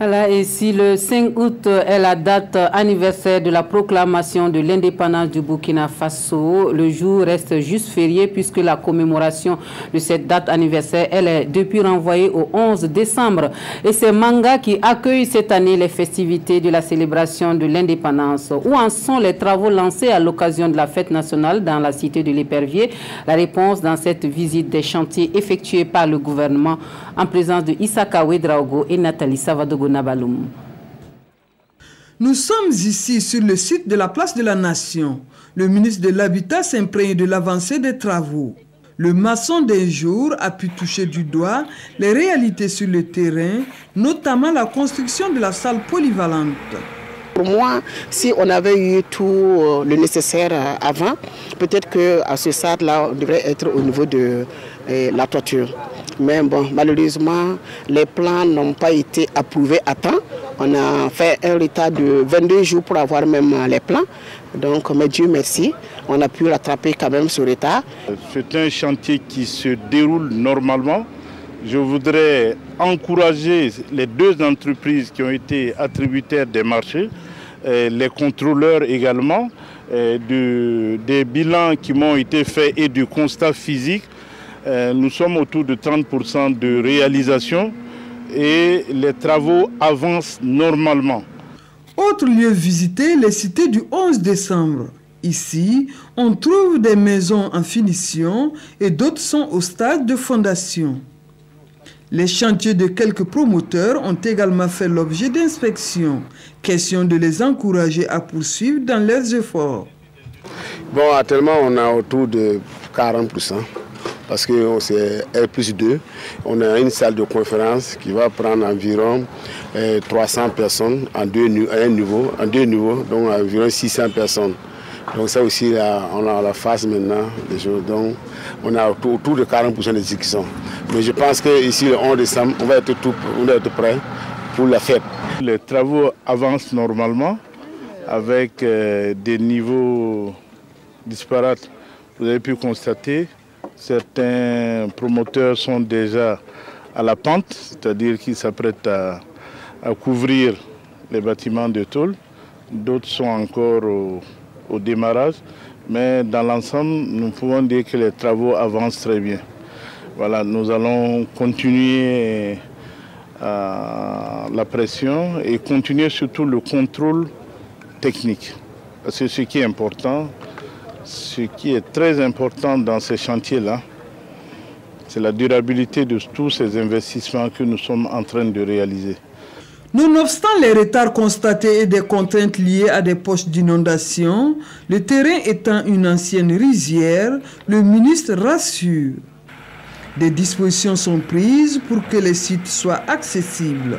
Voilà, et si le 5 août est la date anniversaire de la proclamation de l'indépendance du Burkina Faso, le jour reste juste férié puisque la commémoration de cette date anniversaire, elle est depuis renvoyée au 11 décembre. Et c'est Manga qui accueille cette année les festivités de la célébration de l'indépendance. Où en sont les travaux lancés à l'occasion de la fête nationale dans la cité de l'Épervier? La réponse dans cette visite des chantiers effectués par le gouvernement en présence de Issaka Ouedraogo et Nathalie Savadogo Nabaloum. Nous sommes ici sur le site de la place de la Nation. Le ministre de l'Habitat s'imprègne de l'avancée des travaux. Le maçon d'un jour a pu toucher du doigt les réalités sur le terrain, notamment la construction de la salle polyvalente. Pour moi, si on avait eu tout le nécessaire avant, peut-être qu'à ce stade-là, on devrait être au niveau de la toiture. Mais bon, malheureusement, les plans n'ont pas été approuvés à temps. On a fait un retard de 22 jours pour avoir même les plans. Donc, mais Dieu merci, on a pu rattraper quand même ce retard. C'est un chantier qui se déroule normalement. Je voudrais encourager les deux entreprises qui ont été attributaires des marchés, les contrôleurs également, des bilans qui m'ont été faits et du constat physique. Nous sommes autour de 30% de réalisation et les travaux avancent normalement. Autre lieu visité, les cités du 11 décembre. Ici, on trouve des maisons en finition et d'autres sont au stade de fondation. Les chantiers de quelques promoteurs ont également fait l'objet d'inspection. Question de les encourager à poursuivre dans leurs efforts. Bon, actuellement, on a autour de 40%. Parce que c'est R+2, on a une salle de conférence qui va prendre environ 300 personnes en deux niveaux, donc environ 600 personnes. Donc ça aussi, là, on a la phase maintenant des choses. Donc on a autour de 40% d'exécution. Mais je pense qu'ici, le 11 décembre, on va être prêt pour la fête. Les travaux avancent normalement avec des niveaux disparates. Vous avez pu constater. Certains promoteurs sont déjà à la pente, c'est-à-dire qu'ils s'apprêtent à couvrir les bâtiments de tôle. D'autres sont encore au démarrage, mais dans l'ensemble, nous pouvons dire que les travaux avancent très bien. Voilà, nous allons continuer la pression et continuer surtout le contrôle technique. C'est ce qui est important. Ce qui est très important dans ces chantiers-là, c'est la durabilité de tous ces investissements que nous sommes en train de réaliser. Nonobstant les retards constatés et des contraintes liées à des poches d'inondation, le terrain étant une ancienne rizière, le ministre rassure. Des dispositions sont prises pour que les sites soient accessibles.